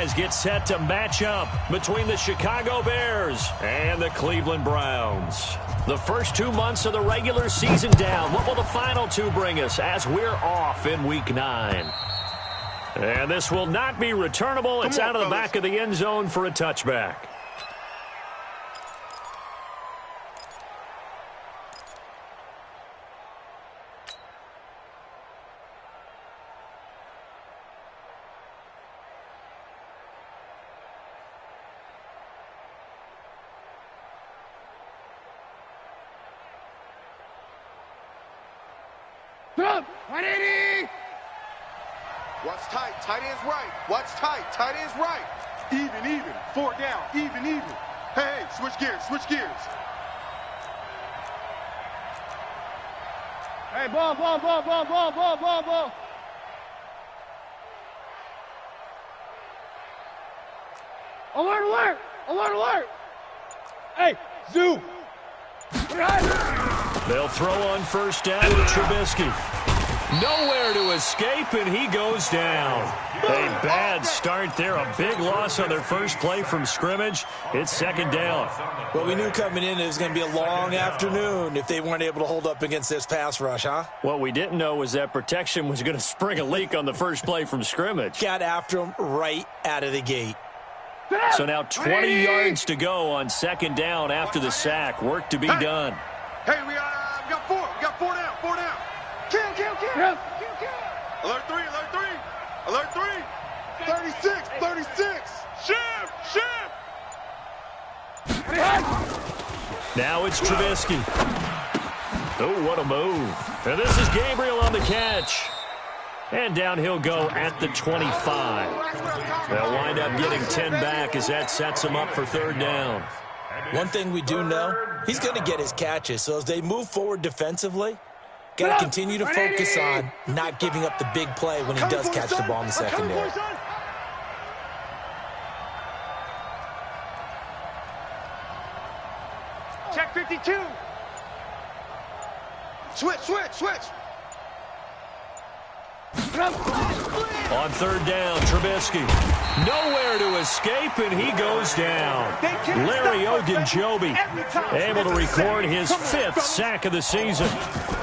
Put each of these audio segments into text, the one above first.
franchise gets set to match up between the Chicago Bears and the Cleveland Browns. The first 2 months of the regular season down. What will the final two bring us as we're off in Week 9? And this will not be returnable. It's out of the back of the end zone for a touchback. Watch tight, tight end's right. Watch tight, tight end's right. Even. 4 down, even. Hey, switch gears. Hey, ball. Alert. Hey, zoom. They'll throw on first down to Trubisky. Nowhere to escape, and he goes down. A bad start there. A big loss on their first play from scrimmage. It's second down. Well, we knew coming in it was going to be a long afternoon if they weren't able to hold up against this pass rush, huh? What we didn't know was that protection was going to spring a leak on the first play from scrimmage. Got after him right out of the gate. So now 20 yards to go on second down after the sack. Work to be done. Hey, we got 4. We got 4 down. Kill. Alert 3. 36. Shift. Now it's Trubisky. Oh, what a move. And this is Gabriel on the catch. And down he'll go at the 25. They'll wind up getting 10 back as that sets him up for third down. One thing we do know, he's going to get his catches. So as they move forward defensively, got to continue to focus on not giving up the big play when he does catch the ball in the secondary. Check 52. Switch. On third down, Trubisky. Nowhere to escape, and he goes down. Larry Ogunjobi able to record his 5th sack of the season.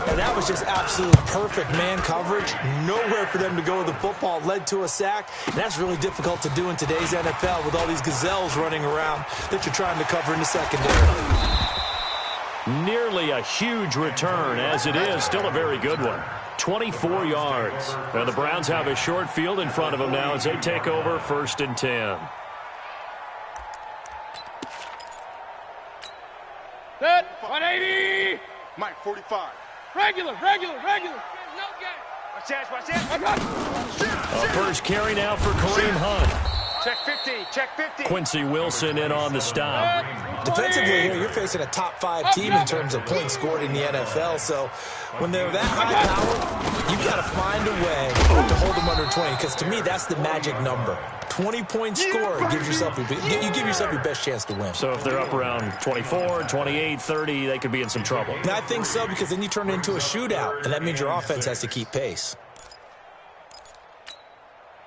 And that was just absolute perfect man coverage. Nowhere for them to go with the football. Led to a sack. And that's really difficult to do in today's NFL with all these gazelles running around that you're trying to cover in the secondary. Nearly a huge return, as it is. Still a very good one. 24 yards. And the Browns have a short field in front of them now as they take over 1st and 10. Set. 180. Mike, 45. Regular. No game. Watch that. A first carry now for Kareem Hunt. Check 50. Quincy Wilson in on the stop. Defensively here, you're facing a top 5 team in terms of points scored in the NFL. So when they're that high powered, you've got to find a way to hold them under 20. Because to me, that's the magic number. 20 points scored gives yourself you give yourself your best chance to win. So if they're up around 24, 28, 30, they could be in some trouble. And I think so, because then you turn it into a shootout, and that means your offense has to keep pace.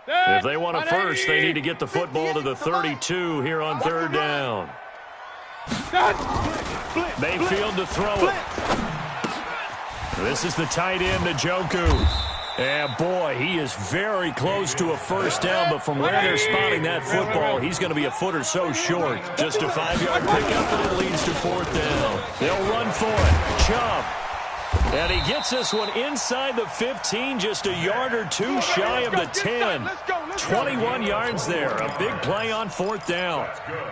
If they want a first, they need to get the football to the 32 here on third down. Mayfield to throw it. This is the tight end, Njoku. And boy, he is very close to a first down, but from where they're spotting that football, he's going to be a foot or so short. Just a 5-yard pickup, and it leads to 4th down. They'll run for it. Chubb. And he gets this one inside the 15, just a yard or two shy of the 10. 21 yards there. A big play on 4th down.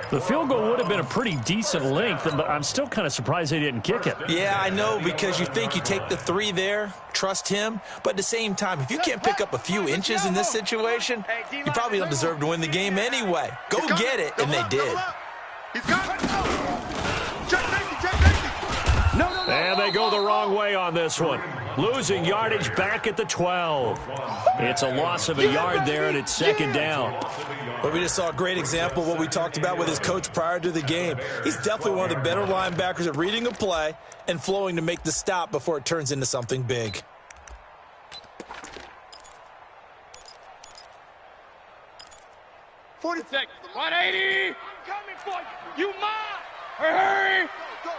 The field goal would have been a pretty decent length, but I'm still kind of surprised they didn't kick it. Yeah, I know, because you think you take the 3 there, trust him. But at the same time, if you can't pick up a few inches in this situation, you probably don't deserve to win the game anyway. Go get it, and they did. He's got it. And they go the wrong way on this one. Losing yardage back at the 12. It's a loss of a yard there, and it's second down. Well, we just saw a great example of what we talked about with his coach prior to the game. He's definitely one of the better linebackers at reading a play and flowing to make the stop before it turns into something big. 40 seconds. 180. I'm coming for you. You mine. Hurry. Go.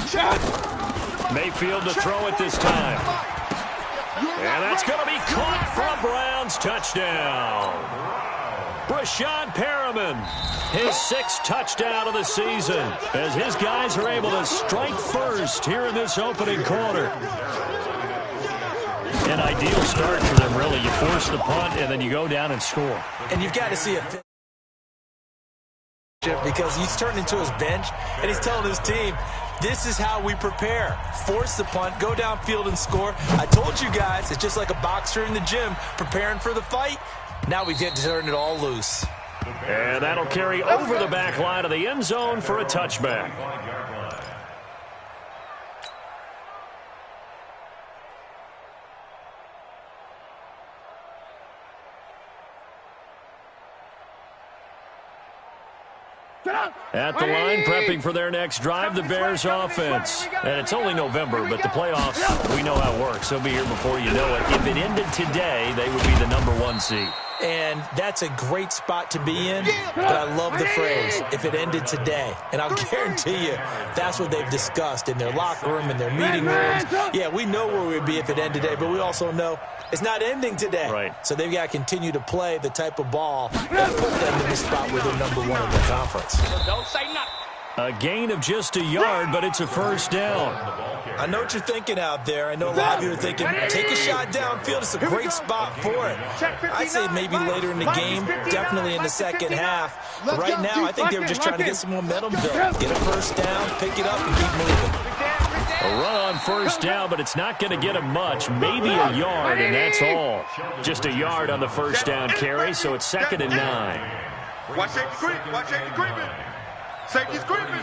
Shot. Mayfield to throw it this time. And that's going to be caught for a Browns touchdown. Brashad Perriman, his 6th touchdown of the season, as his guys are able to strike first here in this opening quarter. An ideal start for them, really. You force the punt, and then you go down and score. And you've got to see it because he's turned into his bench, and he's telling his team, this is how we prepare. Force the punt, go downfield and score. I told you guys, it's just like a boxer in the gym preparing for the fight. Now we get to turn it all loose. And that'll carry over the back line of the end zone for a touchback. At the line, prepping for their next drive, the Bears offense. And it's only November, but the playoffs, we know how it works. They'll be here before you know it. If it ended today, they would be the #1 seed. And that's a great spot to be in, but I love the phrase, if it ended today. And I'll guarantee you, that's what they've discussed in their locker room, in their meeting rooms. Yeah, we know where we'd be if it ended today, but we also know it's not ending today. Right. So they've got to continue to play the type of ball that put them in the spot where they're #1 in the conference. Don't say nothing. A gain of just a yard, but it's a first down. I know what you're thinking out there. I know a lot of you are thinking, take a shot downfield. It's a great spot for it. I'd say maybe later in the game, definitely in the second half. But right now, I think they were just trying to get some momentum built. Get a first down, pick it up, and keep moving. A run on first down, but it's not going to get him much. Maybe a yard, and that's all. Just a yard on the first down carry, so it's 2nd and 9. Watch safety creep. Watch safety creeping. Safety's creeping.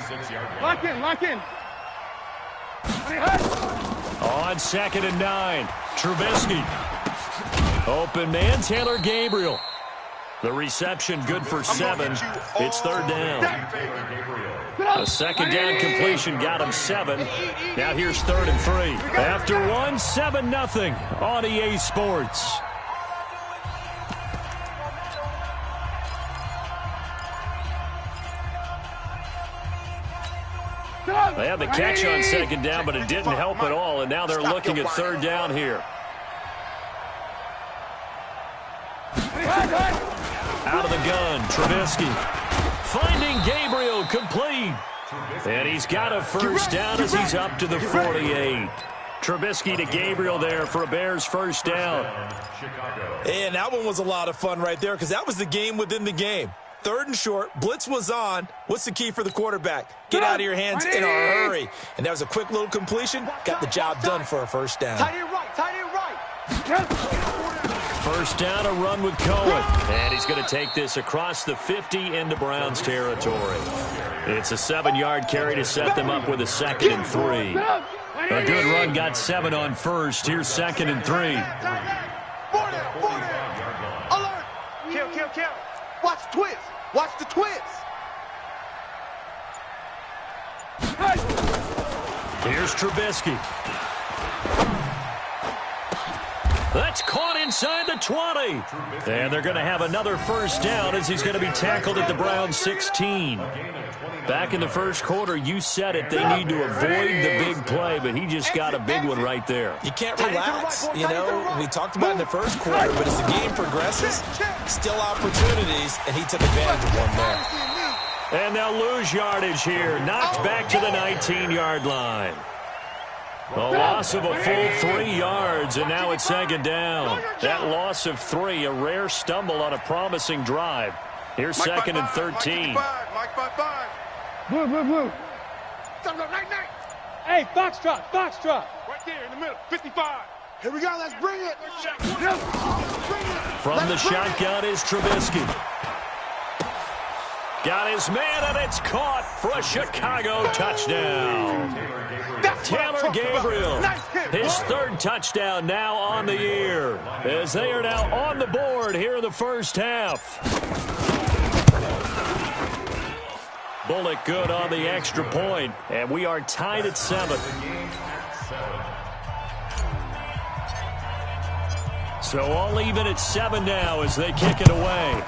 Lock in, lock in. On 2nd and 9, Trubisky. Open man, Taylor Gabriel. The reception good for 7. It's 3rd down. A 2nd down completion got him 7. Now here's 3rd and 3. After 1, 7-0 on EA Sports. They had the catch on 2nd down, but it didn't help at all, and now they're looking at 3rd down here. Out of the gun, Trubisky. Finding Gabriel, complete. And he's got a first down as he's up to the 48. Trubisky to Gabriel there for a Bears first down. And that one was a lot of fun right there because that was the game within the game. 3rd and short, blitz was on. What's the key for the quarterback? Get out of your hands in a hurry. And that was a quick little completion. Got the job done for a first down. Tight end right. Tight end right. First down, a run with Cohen. And he's going to take this across the 50 into Browns territory. It's a 7-yard carry to set them up with a 2nd and 3. A good run, got 7 on first. Here's 2nd and 3. 4 down. Alert. Kill. Watch the twist. Watch the twist. Here's Trubisky. That's caught inside the 20. And they're going to have another first down as he's going to be tackled at the Browns 16. Back in the first quarter, you said it, they need to avoid the big play, but he just got a big one right there. You can't relax. You know, we talked about it in the first quarter, but as the game progresses, still opportunities, and he took advantage of one there. And they'll lose yardage here. Knocked back to the 19-yard line. A loss of a full 3 yards, and now it's 2nd down. That loss of 3, a rare stumble on a promising drive. Here's 2nd and 13. Mike 5-5. Blue. Hey, Foxtrot. Right there in the middle. 55. Here we go. Let's bring it. From the shotgun is Trubisky. Got his man, and it's caught for a Chicago touchdown. Taylor Gabriel, his 3rd touchdown now on the year, as they are now on the board here in the first half. Bullock good on the extra point, and we are tied at 7. So all even at 7 now as they kick it away.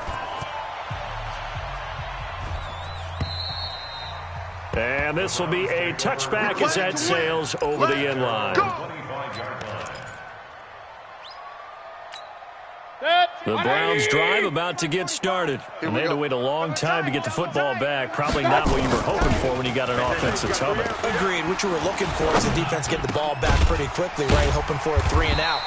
And this will be a touchback as that sails over the end line. The Browns drive about to get started. And they had to wait a long time to get the football back. Probably not what you were hoping for when you got an offense that's humming. Agreed. What you were looking for is the defense get the ball back pretty quickly, right? Hoping for a 3 and out.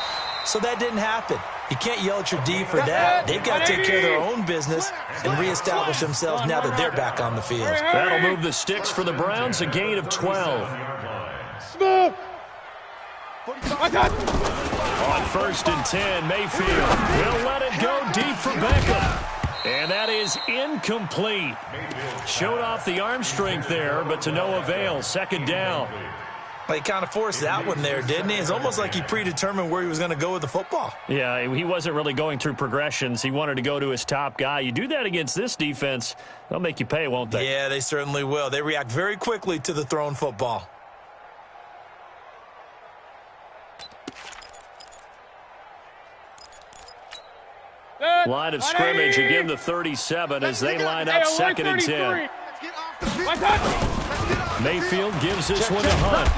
So that didn't happen. You can't yell at your D for that. They've got to take care of their own business and reestablish themselves now that they're back on the field. That'll move the sticks for the Browns, a gain of 12. Smoke! On 1st and 10, Mayfield will let it go deep for Beckham. And that is incomplete. Showed off the arm strength there, but to no avail. 2nd down. He kind of forced that one there, didn't he? It's almost like he predetermined where he was going to go with the football. Yeah, he wasn't really going through progressions. He wanted to go to his top guy. You do that against this defense, they'll make you pay, won't they? Yeah, they certainly will. They react very quickly to the thrown football. Line of scrimmage, again the 37 as they line up 2nd and 10. Mayfield gives this one to Hunt.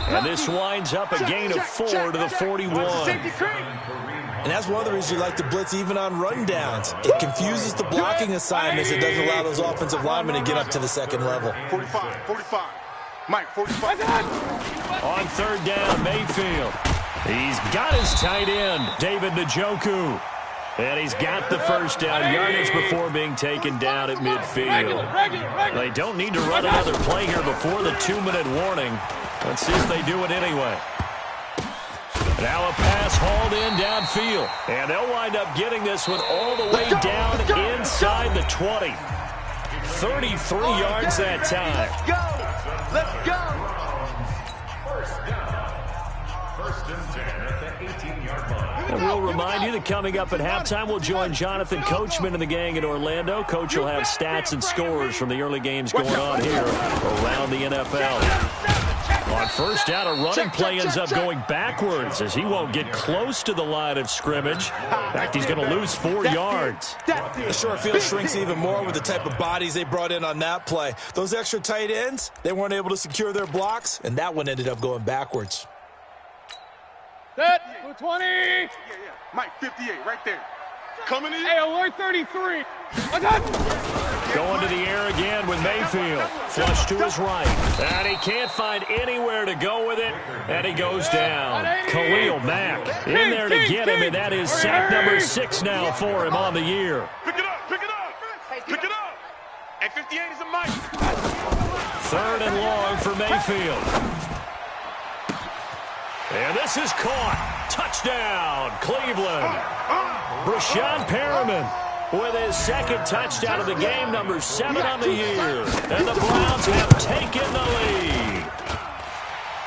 And this winds up a gain of 4 to the 41. And that's one of the reasons you like to blitz even on rundowns. It confuses the blocking assignments. It doesn't allow those offensive linemen to get up to the 2nd level. 45. Mike, 45. On 3rd down, Mayfield. He's got his tight end, David Njoku. And he's got the 1st down yardage before being taken down at midfield. They don't need to run another play here before the 2-minute warning. Let's see if they do it anyway. Now a pass hauled in downfield. And they'll wind up getting this one all the way down inside the 20. 33 yards that time. Let's go. And we'll remind you that coming up at halftime, we'll join Jonathan Coachman and the gang in Orlando. Coach will have stats and scores from the early games going on here around the NFL. On 1st down, a running play ends up going backwards as he won't get close to the line of scrimmage. In fact, he's going to lose 4 yards. The short field shrinks even more with the type of bodies they brought in on that play. Those extra tight ends, they weren't able to secure their blocks, and that one ended up going backwards. Set, 20. Yeah. Mike, 58, right there. Coming in. Hey, alert 33. Going to the air again with Mayfield. Flush to his right. And he can't find anywhere to go with it. And he goes down. Khalil Mack in there to get him, and that is sack number 6 now for him on the year. Pick it up. And 58 is a Mike. 3rd and long for Mayfield. And this is caught. Touchdown, Cleveland. Brashad Perriman with his 2nd touchdown of the game, number 7 on the year. And the Browns have taken the lead.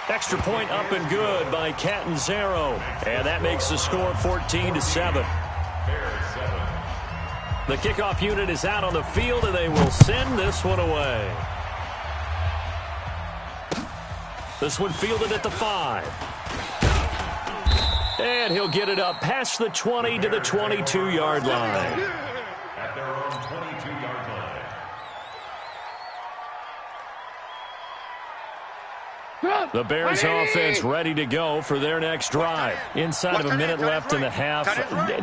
Extra point up and good by Catanzaro. And that makes the score 14-7. The kickoff unit is out on the field, and they will send this one away. This one fielded at the 5. And he'll get it up past the 20 to the 22-yard line. At their own 22-yard line. The Bears offense ready to go for their next drive. Inside of a minute left in the half.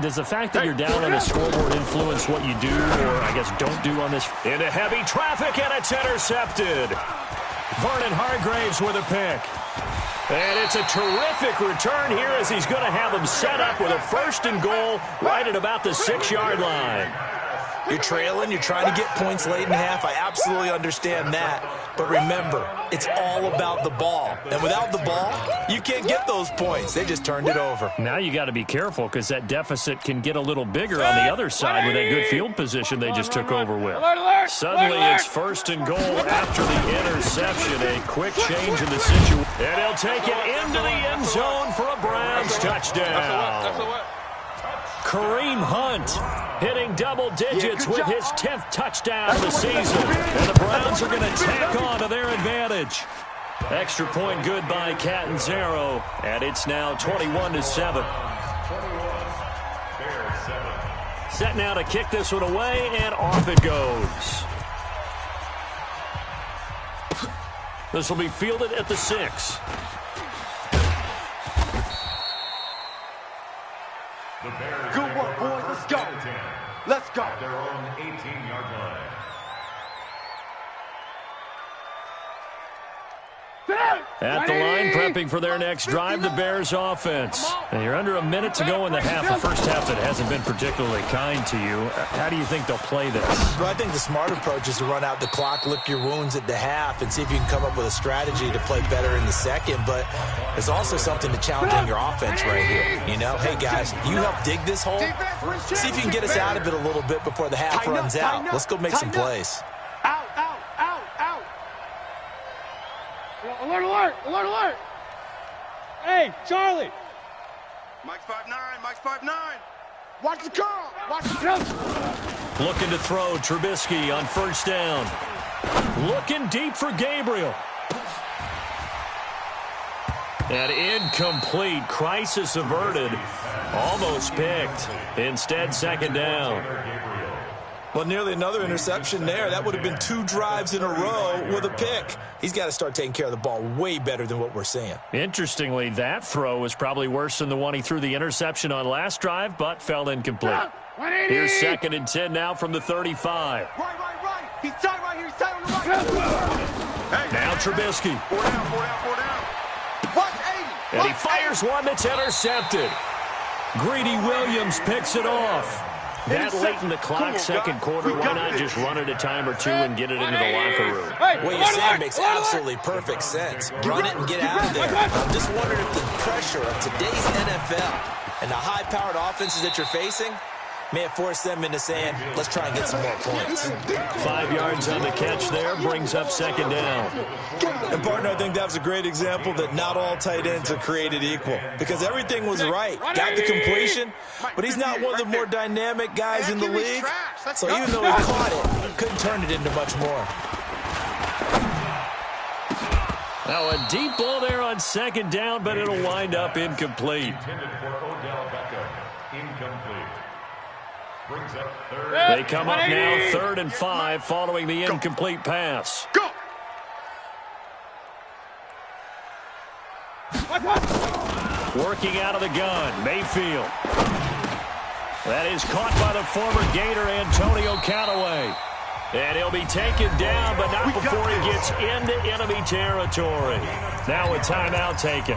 Does the fact that you're down on the scoreboard influence what you do, or I guess don't do on this? Into heavy traffic, and it's intercepted. Vernon Hargraves with a pick. And it's a terrific return here as he's going to have them set up with a 1st and goal right at about the 6-yard line. You're trailing. You're trying to get points late in the half. I absolutely understand that. But remember, it's all about the ball. And without the ball, you can't get those points. They just turned it over. Now you got to be careful because that deficit can get a little bigger on the other side with that good field position they just took over with. Suddenly it's 1st and goal after the interception. A quick change in the situation. And he'll take it into the end zone for a Browns touchdown. Kareem Hunt hitting double digits with his 10th touchdown of the season. And the Browns are going to tack on to their advantage. Extra point good by Catanzaro. And it's now 21-7. Set now to kick this one away, and off it goes. This will be fielded at the 6. Good work, boys. Let's go. Let's go. At their own 18-yard line. At the line, prepping for their next drive, the Bears offense. And you're under a minute to go in the half. The first half that hasn't been particularly kind to you. How do you think they'll play this? Well, I think the smart approach is to run out the clock, lick your wounds at the half, and see if you can come up with a strategy to play better in the second. But there's also something to challenging your offense right here. You know, hey, guys, you help dig this hole. See if you can get us out of it a little bit before the half runs out. Let's go make some plays. Out, out, out, out. Alert, alert, alert, alert. Hey, Charlie. Mike's 5'9", Mike's 5'9". Watch the curl. Watch the curl. Looking to throw, Trubisky on first down. Looking deep for Gabriel. And incomplete. Crisis averted. Almost picked. Instead, second down. Well, nearly another interception there. That would have been 2 drives in a row with a pick. He's got to start taking care of the ball way better than what we're seeing. Interestingly, that throw was probably worse than the one he threw the interception on last drive, but fell incomplete. Here's 2nd and 10 now from the 35. Right. He's tight right here. He's tight on the right. Now Trubisky. 4 down. Watch 80. And he fires one that's intercepted. Greedy Williams picks it off. That late in the clock, second quarter, why not just run it a time or two and get it into the locker room? What you said makes absolutely perfect sense. Run it and get out of there. I'm just wondering if the pressure of today's NFL and the high-powered offenses that you're facing may have forced them into saying, let's try and get some more points. 5 yards on the catch there, brings up second down. And, partner, I think that was a great example that not all tight ends are created equal. Because everything was right. Got the completion, but he's not one of the more dynamic guys in the league. So even though he caught it, couldn't turn it into much more. Now a deep ball there on second down, but it'll wind up incomplete. Intended for Odell Beckham. Incomplete. Brings up third. They come up now 3rd and 5 following the incomplete pass. Go. Working out of the gun, Mayfield. That is caught by the former Gator, Antonio Callaway. And he'll be taken down, but not before he gets into enemy territory. Now a timeout taken.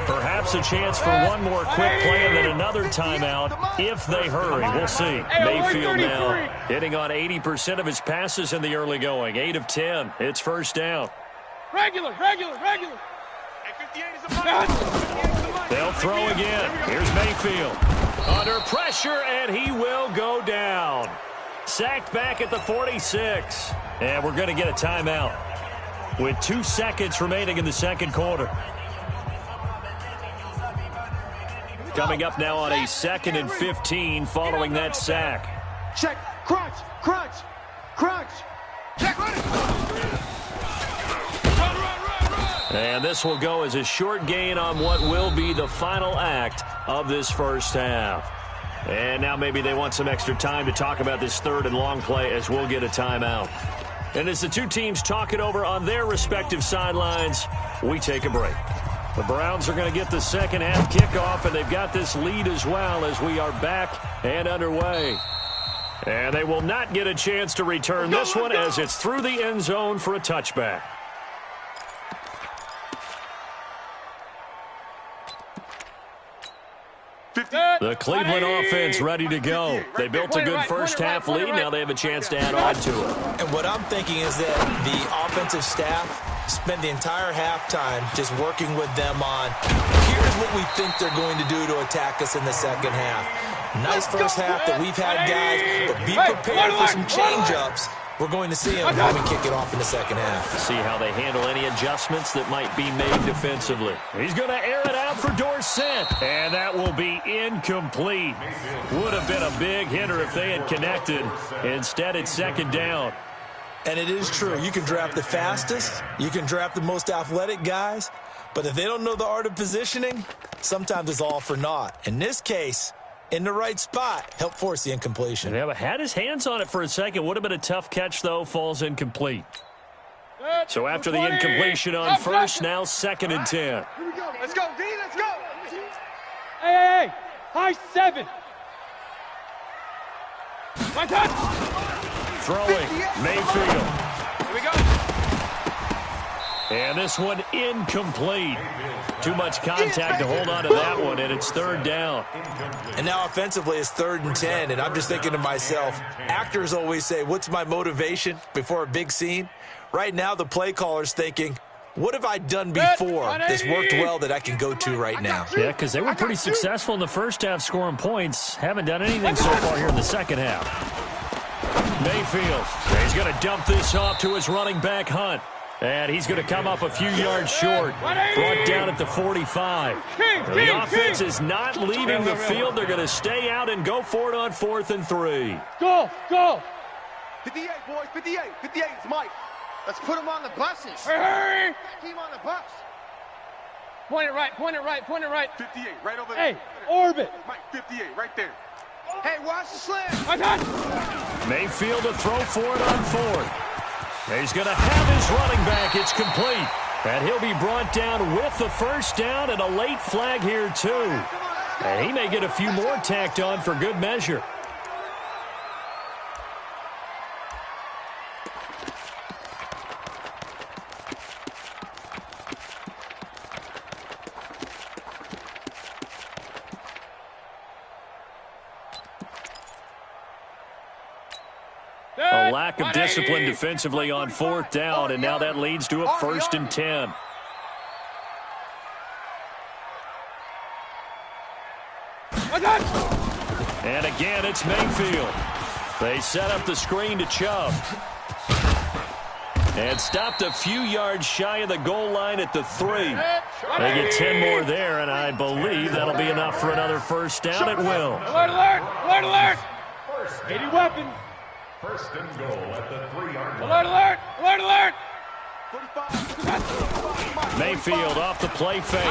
Perhaps a chance for one more quick play and then another timeout if they hurry. We'll see. Mayfield now hitting on 80% of his passes in the early going. 8 of 10. It's first down. Regular. They'll throw again. Here's Mayfield. Under pressure, and he will go down. Sacked back at the 46. And we're going to get a timeout with 2 seconds remaining in the second quarter. Coming up now on a 2nd and 15 following that sack. Check. Crunch. Check. And this will go as a short gain on what will be the final act of this first half. And now maybe they want some extra time to talk about this 3rd and long play as we'll get a timeout. And as the two teams talk it over on their respective sidelines, we take a break. The Browns are going to get the second half kickoff, and they've got this lead as well as we are back and underway. And they will not get a chance to return this one as it's through the end zone for a touchback. The Cleveland offense ready to go. They built a good first half lead. Now they have a chance to add on to it. And what I'm thinking is that the offensive staff spent the entire halftime just working with them on, here's what we think they're going to do to attack us in the second half. Nice first half that we've had, guys, but be prepared for some change-ups. We're going to see them when we kick it off in the second half. See how they handle any adjustments that might be made defensively. He's going to air it out for Dorsett, and that will be incomplete. Would have been a big hitter if they had connected. Instead, it's second down. And it is true. You can draft the fastest. You can draft the most athletic guys. But if they don't know the art of positioning, sometimes it's all for naught. In this case, in the right spot. Help force the incompletion. Yeah, but had his hands on it for a second. Would have been a tough catch, though. Falls incomplete. So after the incompletion on first, now 2nd and 10. Here we go. Let's go, D. Let's go. Hey, high 7. One touch. Throwing, Mayfield. Here we go. And this one incomplete. Too much contact to hold on to that one, and it's 3rd down. And now offensively it's 3rd and 10, and I'm just thinking to myself, actors always say, what's my motivation before a big scene? Right now the play caller's thinking, what have I done before this worked well that I can go to right now? Yeah, because they were pretty successful in the first half scoring points. Haven't done anything so far here in the second half. Mayfield, he's going to dump this off to his running back, Hunt. And he's going to come up a few yards short. Brought down at the 45. The offense is not leaving the field. They're going to stay out and go for it on 4th and 3. Go, go. 58, boys, 58. 58, it's Mike. Let's put him on the buses. Hurry. Team on the bus. Point it right, point it right, point it right. 58, right over there. Hey, orbit. Mike, 58, right there. Hey, watch the slam. One touch. Mayfield to throw for it on 4th. He's going to have his running back. It's complete. And he'll be brought down with the first down and a late flag here, too. And he may get a few more tacked on for good measure. A lack of discipline defensively on 4th down, and now that leads to a 1st and 10. And again, it's Mayfield. They set up the screen to Chubb. And stopped a few yards shy of the goal line at the 3. They get 10 more there, and I believe that'll be enough for another first down. It will. Alert, alert, alert, alert. 80 weapons. 1st and goal at the 3-yard line. Alert, alert, alert, alert. 45. Mayfield off the play fake.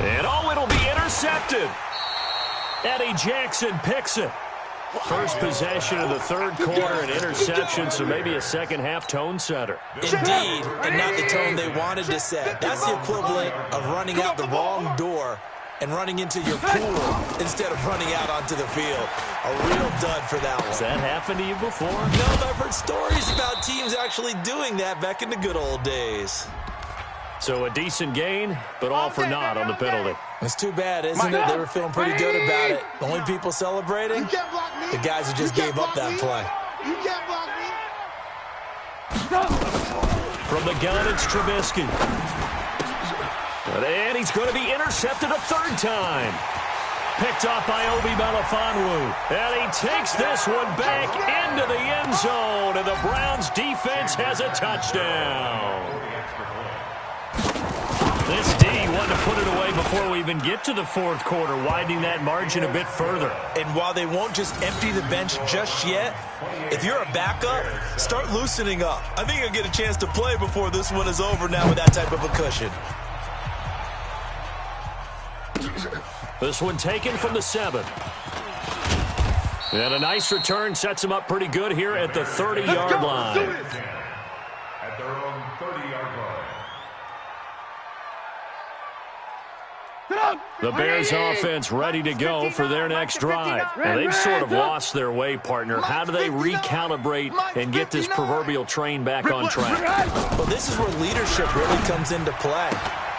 And oh, it'll be intercepted. Eddie Jackson picks it. First possession of the 3rd quarter, an interception, so maybe a second-half tone setter. Indeed, and not the tone they wanted to set. That's the equivalent of running out the wrong door and running into your pool instead of running out onto the field. A real dud for that one. Has that happened to you before? No, but I've heard stories about teams actually doing that back in the good old days. So a decent gain, but all for naught on the penalty. It's too bad, isn't it? They were feeling pretty good about it. The only people celebrating, the guys who just gave up that play. You can't block me. From the gun, it's Trubisky. And he's going to be intercepted a 3rd time. Picked off by Obi Melifonwu. And he takes this one back into the end zone. And the Browns defense has a touchdown. This D wanted to put it away before we even get to the 4th quarter, widening that margin a bit further. And while they won't just empty the bench just yet, if you're a backup, start loosening up. I think you'll get a chance to play before this one is over now with that type of a cushion. This one taken from the 7. And a nice return sets him up pretty good here at the 30-yard line. At their own 30-yard line. The Bears offense ready to go for their next drive. And they've sort of lost their way, partner. How do they recalibrate and get this proverbial train back on track? Well, this is where leadership really comes into play.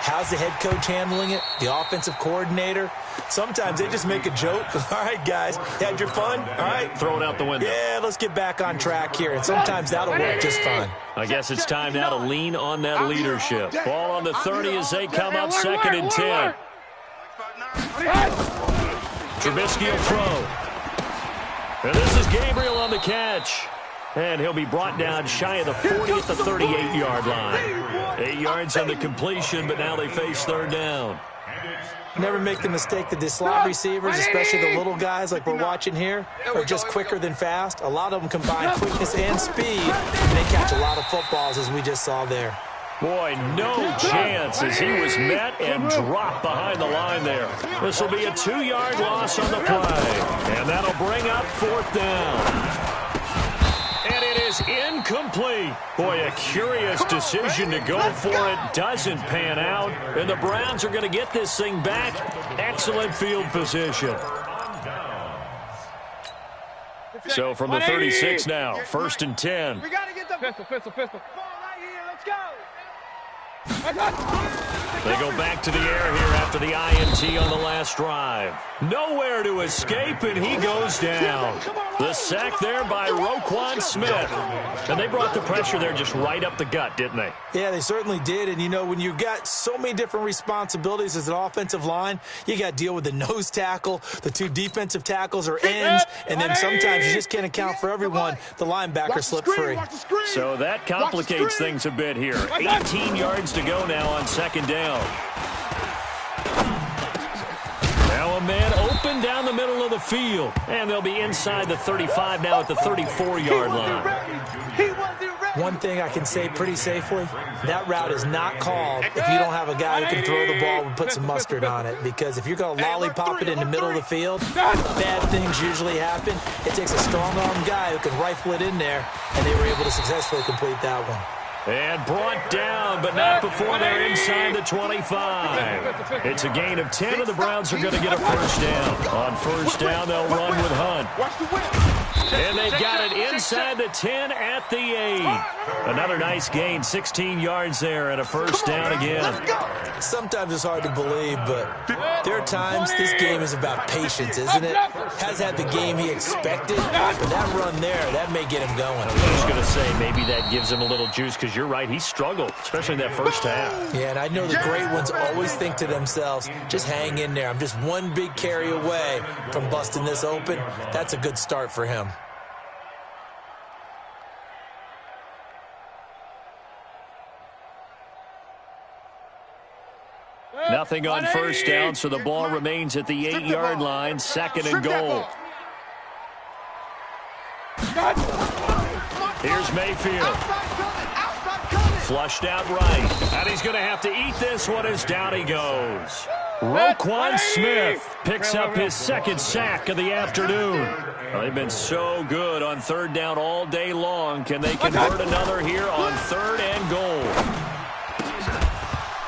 How's the head coach handling it? The offensive coordinator? Sometimes they just make a joke. All right, guys, had your fun? All right. Throw it out the window. Yeah, let's get back on track here. And sometimes that'll work just fine. I guess it's time now to lean on that leadership. Ball on the 30 as they come up 2nd and 10. Trubisky will throw. And this is Gabriel on the catch. And he'll be brought down shy of the 40 at the 38-yard line. 8 yards on the completion, but now they face 3rd down. Never make the mistake that the slot receivers, especially the little guys like we're watching here, are just quicker than fast. A lot of them combine quickness and speed, and they catch a lot of footballs as we just saw there. Boy, no chance as he was met and dropped behind the line there. This will be a 2-yard loss on the play. And that'll bring up 4th down. And it is incomplete. Boy, a curious decision to go for it. Doesn't pan out. And the Browns are going to get this thing back. Excellent field position. So from the 36 now, 1st and 10. We got to get the pistol. Ball right here. Let's go. They go back to the air here after the INT on the last drive. Nowhere to escape, and he goes down. The sack there by Roquan Smith. And they brought the pressure there just right up the gut, didn't they? Yeah, they certainly did. And, you know, when you've got so many different responsibilities as an offensive line, you got to deal with the nose tackle, the 2 defensive tackles or ends, and then sometimes you just can't account for everyone. The linebacker slipped free. So that complicates things a bit here. 18 yards to go now on 2nd down. Now a man open down the middle of the field. And they'll be inside the 35 now at the 34-yard line. One thing I can say pretty safely, that route is not called if you don't have a guy who can throw the ball and put some mustard on it. Because if you're going to lollipop it in the middle of the field, bad things usually happen. It takes a strong-armed guy who can rifle it in there, and they were able to successfully complete that one. And brought down, but not before they're inside the 25. It's a gain of 10, and the Browns are going to get a 1st down. On 1st down, they'll run with Hunt. And they've got it inside the 10 at the 8. Another nice gain, 16 yards there, and a 1st down again. Sometimes it's hard to believe, but there are times this game is about patience, isn't it? Has had the game he expected, but that run there, that may get him going. I was just going to say, maybe that gives him a little juice, because you're right, he struggled, especially in that 1st half. Yeah, and I know the great ones always think to themselves, just hang in there. I'm just one big carry away from busting this open. That's a good start for him. Nothing on 1st down, so the ball remains at the 8-yard line, 2nd and goal. Here's Mayfield. Flushed out right. And he's going to have to eat this one as down he goes. Roquan Smith picks up his 2nd sack of the afternoon. Well, they've been so good on 3rd down all day long. Can they convert another here on 3rd and goal?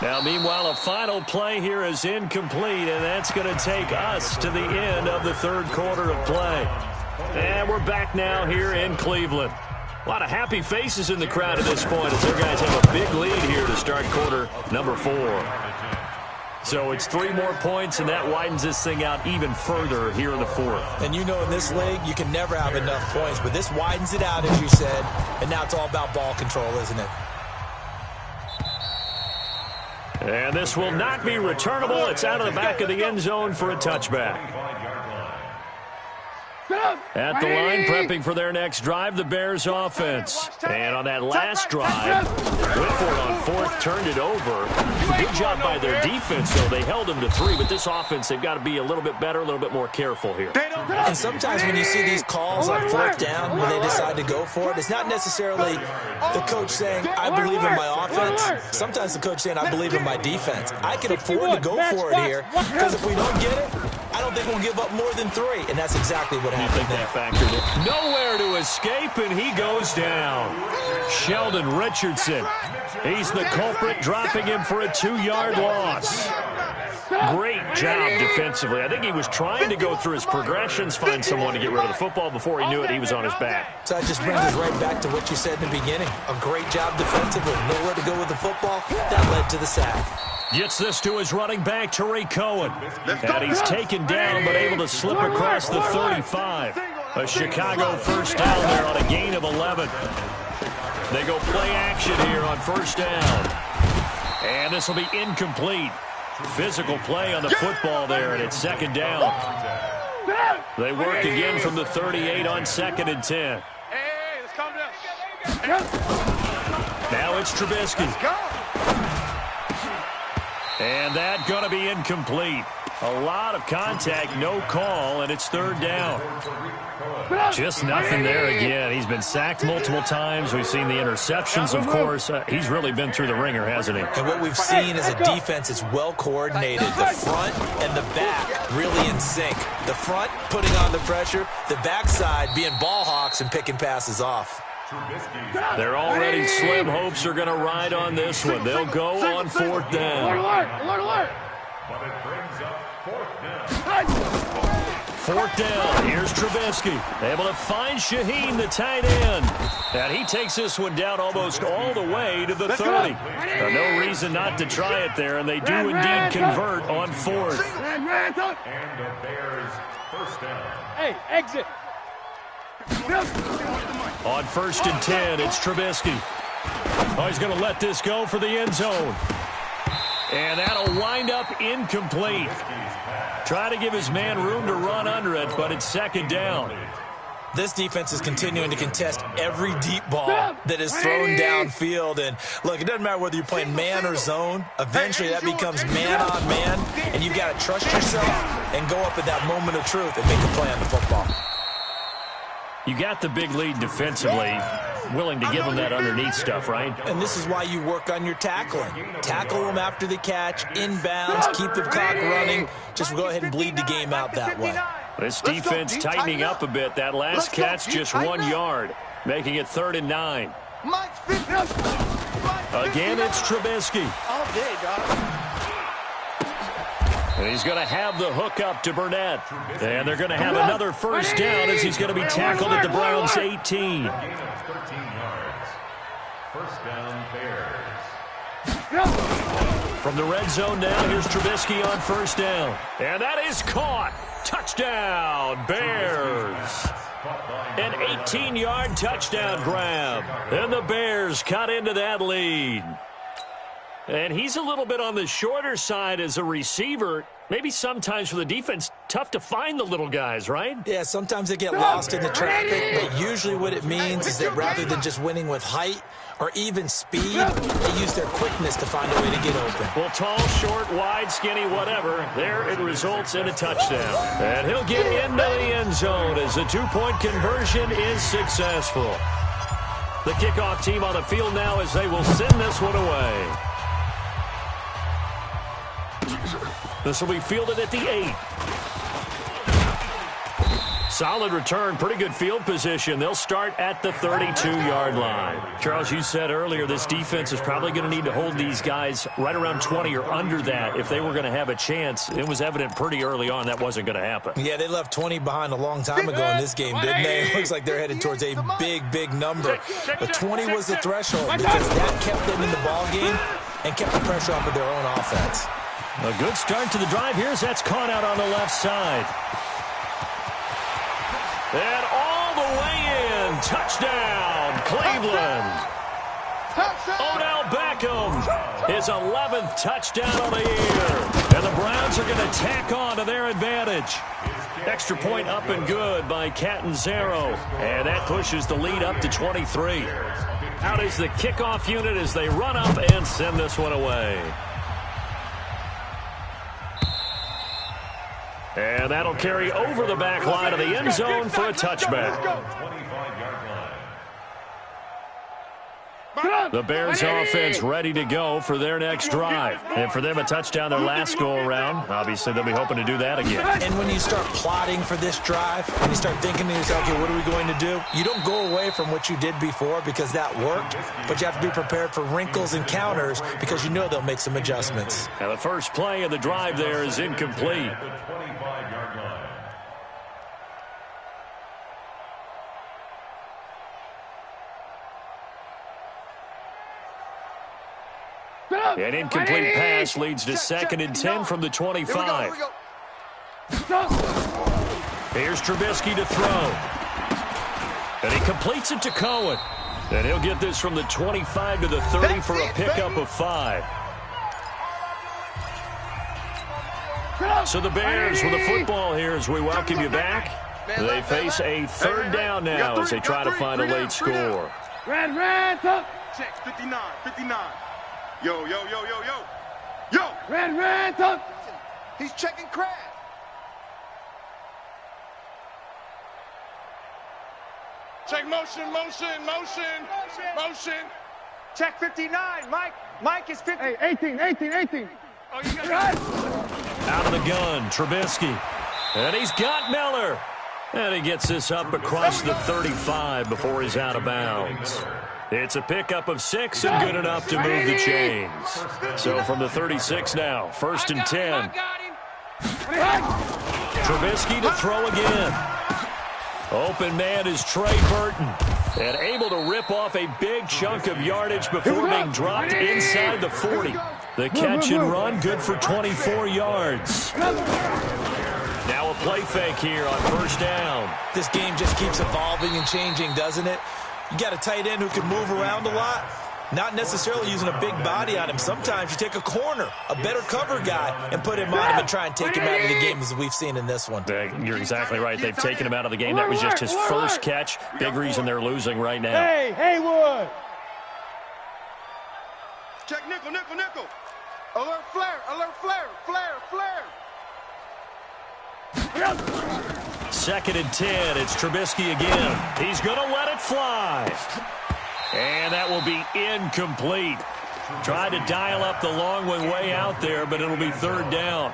Now, meanwhile, a final play here is incomplete, and that's going to take us to the end of the 3rd quarter of play. And we're back now here in Cleveland. A lot of happy faces in the crowd at this point as their guys have a big lead here to start quarter number 4. So it's 3 more points, and that widens this thing out even further here in the 4th. And you know in this league, you can never have enough points, but this widens it out, as you said, and now it's all about ball control, isn't it? And this will not be returnable. It's out of the back of the end zone for a touchback. At the line, prepping for their next drive, the Bears offense. And on that last drive, Whitford on 4th turned it over. Good job by their defense, though. They held them to 3, but this offense, they've got to be a little bit better, a little bit more careful here. And sometimes when you see these calls on 4th down, when they decide to go for it, it's not necessarily the coach saying, I believe in my offense. Sometimes the coach saying, I believe in my defense. I can afford to go for it here, because if we don't get it, I don't think we'll give up more than 3, and that's exactly what happened. I think that factored in. Nowhere to escape, and he goes down. Sheldon Richardson. He's the culprit, dropping him for a 2-yard loss. Great job defensively. I think he was trying to go through his progressions, find someone to get rid of the football. Before he knew it, he was on his back. So that just brings us right back to what you said in the beginning. A great job defensively. Nowhere to go with the football. That led to the sack. Gets this to his running back, Tariq Cohen. And he's taken down, but able to slip across the 35. A Chicago 1st down there on a gain of 11. They go play action here on 1st down. And this will be incomplete. Physical play on the football there, and it's 2nd down. They work again from the 38 on 2nd and 10. Hey, let's calm down. Now it's Trubisky. And that going to be incomplete. A lot of contact, no call, and it's third down. Just nothing there again. He's been sacked multiple times. We've seen the interceptions, of course. He's really been through the ringer, hasn't he? And what we've seen is a defense that's well coordinated. The front and the back really in sync. The front putting on the pressure, the backside being ball hawks and picking passes off. They're already slim hopes are going to ride on this one. They'll go on fourth down. Alert. But it brings up fourth down. Fourth down. Here's Trubisky. Able to find Shaheen, the tight end. And he takes this one down almost all the way to the 30. No reason not to try it there, and they do indeed convert on fourth. And the Bears first down. Hey, exit. On 1st and 10, it's Trubisky. Oh, he's going to let this go for the end zone. And that'll wind up incomplete. Try to give his man room to run under it, but it's second down. This defense is continuing to contest every deep ball that is thrown downfield. And, look, it doesn't matter whether you're playing man or zone. Eventually, that becomes man-on-man, and you've got to trust yourself and go up at that moment of truth and make a play on the football. You got the big lead defensively, willing to give them that underneath stuff, right? And this is why you work on your tackling. Tackle them after the catch, inbounds, keep the clock running. Just go ahead and bleed the game out that way. This defense tightening up a bit. That last catch just 1 yard, making it 3rd and 9. Again, it's Trubisky. All day, dog. And he's going to have the hook up to Burnett. And they're going to have another first down as he's going to be tackled at the Browns' 18. Gain of 13 yards. First down, Bears. From the red zone now, here's Trubisky on first down. And that is caught. Touchdown, Bears. An 18-yard touchdown grab. And the Bears cut into that lead. And he's a little bit on the shorter side as a receiver. Maybe sometimes for the defense, tough to find the little guys, right? Yeah, sometimes they get lost in the traffic, but usually what it means is that rather than just winning with height or even speed, they use their quickness to find a way to get open. Well, tall, short, wide, skinny, whatever, there it results in a touchdown. And he'll get into the end zone as the two-point conversion is successful. The kickoff team on the field now as they will send this one away. This will be fielded at the 8. Solid return, pretty good field position. They'll start at the 32-yard line. Charles, you said earlier this defense is probably going to need to hold these guys right around 20 or under that if they were going to have a chance. It was evident pretty early on that wasn't going to happen. Yeah, they left 20 behind a long time ago in this game, didn't they? It looks like they're headed towards a big, big number. But 20 was the threshold because that kept them in the ball game and kept the pressure off of their own offense. A good start to the drive here as that's caught out on the left side. And all the way in. Touchdown, Cleveland. Odell Beckham, his 11th touchdown of the year. And the Browns are going to tack on to their advantage. Extra point up and good by Catanzaro. And that pushes the lead up to 23. Out is the kickoff unit as they run up and send this one away. And that'll carry over the back line of the end zone for a touchback. The Bears offense ready to go for their next drive. And for them, a touchdown their last go-around. Obviously, they'll be hoping to do that again. And when you start plotting for this drive, and you start thinking to yourself, okay, what are we going to do? You don't go away from what you did before because that worked, but you have to be prepared for wrinkles and counters because you know they'll make some adjustments. Now, the first play of the drive there is incomplete. An incomplete pass leads to 2nd and 10 from the 25. Here's Trubisky to throw. And he completes it to Cohen. And he'll get this from the 25 to the 30 for a pickup of 5. So the Bears with the football here as we welcome you back. They face a 3rd down now as they try to find a late score. Red, up. Check, 59. Yo. Red, up. He's checking Crab. Check motion, motion, motion, motion. Check 59. Mike is 50. Hey, 18. Oh, you got it. Out of the gun, Trubisky. And he's got Miller. And he gets this up across the 35 before he's out of bounds. It's a pickup of 6 and good enough to move the chains. So from the 36 now, 1st and 10. I got him. Trubisky to throw again. Open man is Trey Burton. And able to rip off a big chunk of yardage before being dropped inside the 40. The catch and run, good for 24 yards. Now a play fake here on 1st down. This game just keeps evolving and changing, doesn't it? You got a tight end who can move around a lot. Not necessarily using a big body on him. Sometimes you take a corner, a better cover guy, and put him on him and try and take him out of the game, as we've seen in this one. You're exactly right. They've taken him out of the game. That was just his first catch. Big reason they're losing right now. Hey, Haywood. Check nickel. Alert flare. 2nd and 10. It's Trubisky again. He's going to let it fly. And that will be incomplete. Tried to dial up the long one way out there, but it'll be 3rd down.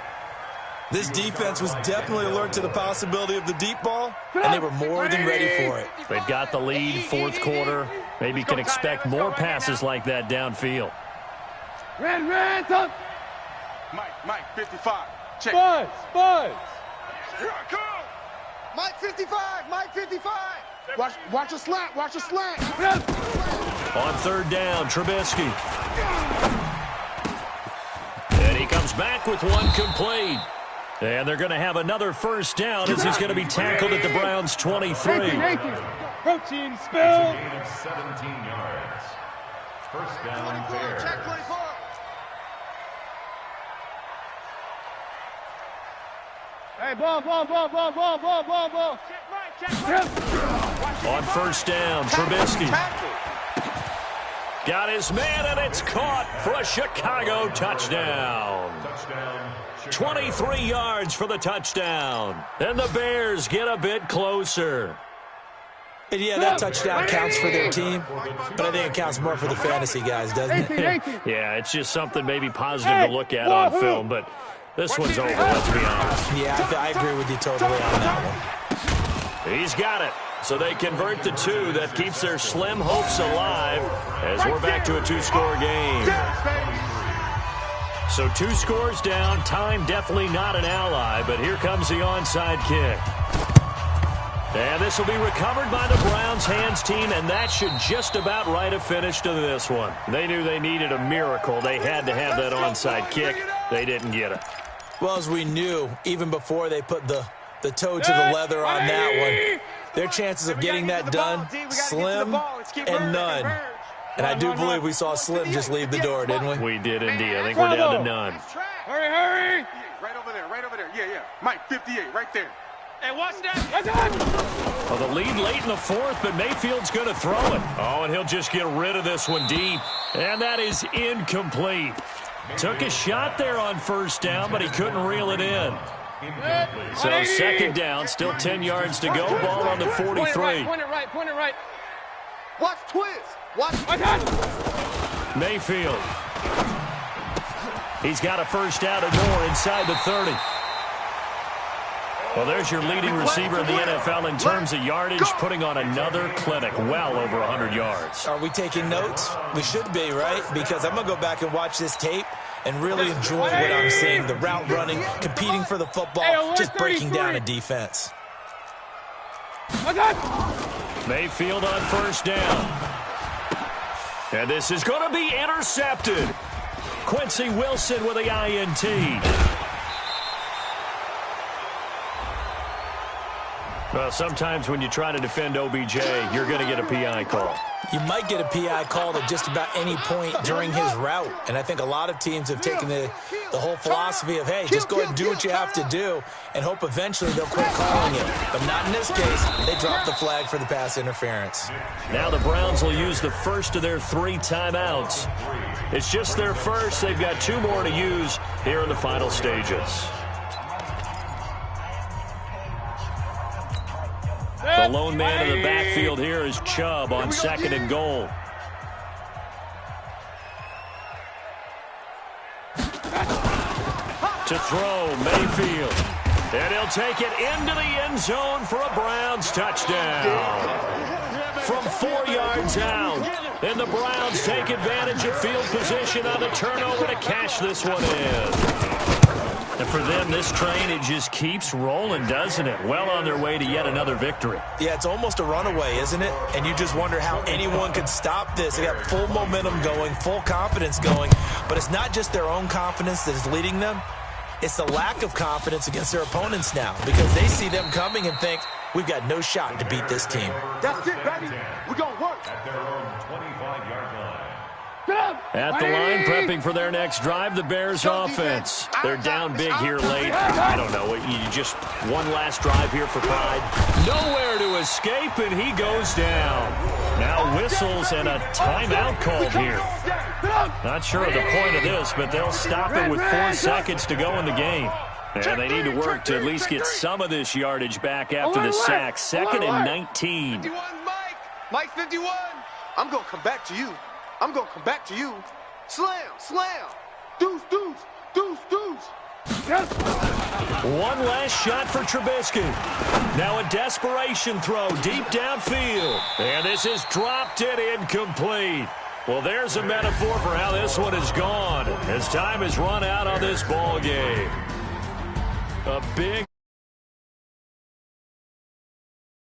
This defense was definitely alert to the possibility of the deep ball, and they were more than ready for it. They've got the lead, 4th quarter. Maybe can expect more passes like that downfield. Red, up. Mike, 55. Check. Spud. Here I come. Mike 55. Watch a slant. On 3rd down, Trubisky. And he comes back with one complete. And they're going to have another 1st down as he's going to be tackled at the Browns' 23. 18. Protein spill. Gain of 17 yards. 1st down, Bears. Check 24. Hey, ball. On 1st down, Trubisky. Got his man, and it's caught for a Chicago touchdown. 23 yards for the touchdown. And the Bears get a bit closer. And yeah, that touchdown counts for their team, but I think it counts more for the fantasy guys, doesn't it? Yeah, it's just something maybe positive to look at on film, but this one's over, let's be honest. Yeah, I agree with you totally on that one. He's got it. So they convert the 2. That keeps their slim hopes alive as we're back to a 2-score game. So 2 scores down. Time definitely not an ally, but here comes the onside kick. And this will be recovered by the Browns hands team, and that should just about write a finish to this one. They knew they needed a miracle. They had to have that onside kick. They didn't get it. Well, as we knew, even before they put the toe to the leather on that one, their chances of getting that done, slim and none. And I do believe we saw Slim just leave the door, didn't we? We did indeed. I think we're down to none. Hurry. Right over there. Yeah. Mike 58, right there. Hey, what's that? Well, the lead late in the 4th, but Mayfield's going to throw it. Oh, and he'll just get rid of this one deep. And that is incomplete. Took a shot there on 1st down, but he couldn't reel it in. So 2nd down, still 10 yards to go. Ball on the 43. Point it right. Watch twist. Mayfield. He's got a 1st down and more inside the 30. Well, there's your leading receiver in the NFL in terms of yardage, putting on another clinic, well over 100 yards. Are we taking notes? We should be, right? Because I'm going to go back and watch this tape and really enjoy what I'm seeing. The route running, competing for the football, just breaking down a defense. Mayfield on 1st down. And this is going to be intercepted. Quincy Wilson with the INT. Well, sometimes when you try to defend OBJ, you're going to get a PI call. You might get a PI called at just about any point during his route. And I think a lot of teams have taken the whole philosophy of, hey, just go ahead and do what you have to do and hope eventually they'll quit calling it. But not in this case. They dropped the flag for the pass interference. Now the Browns will use the first of their 3 timeouts. It's just their first. They've got 2 more to use here in the final stages. The lone man in the backfield here is Chubb on 2nd and goal. To throw, Mayfield. And he'll take it into the end zone for a Browns touchdown. From 4 yards out. And the Browns take advantage of field position on the turnover to cash this one in. And for them, this train, it just keeps rolling, doesn't it? Well on their way to yet another victory. Yeah, it's almost a runaway, isn't it? And you just wonder how anyone could stop this. They got full momentum going, full confidence going. But it's not just their own confidence that is leading them. It's the lack of confidence against their opponents now because they see them coming and think, we've got no shot to beat this team. That's it, baby. We're going to work. At their own 25-yard line. At the line, prepping for their next drive, the Bears offense. They're down big here late. I don't know. You just one last drive here for pride. Nowhere to escape, and he goes down. Now whistles and a timeout called here. Not sure of the point of this, but they'll stop it with 4 seconds to go in the game. And they need to work to at least get some of this yardage back after the sack. 2nd and 19. 51, Mike. Mike 51. I'm going to come back to you. I'm going to come back to you. Slam, slam. Deuce, deuce, deuce, deuce. One last shot for Trubisky. Now a desperation throw deep downfield. And this is dropped and incomplete. Well, there's a metaphor for how this one is gone as time has run out on this ball game. A big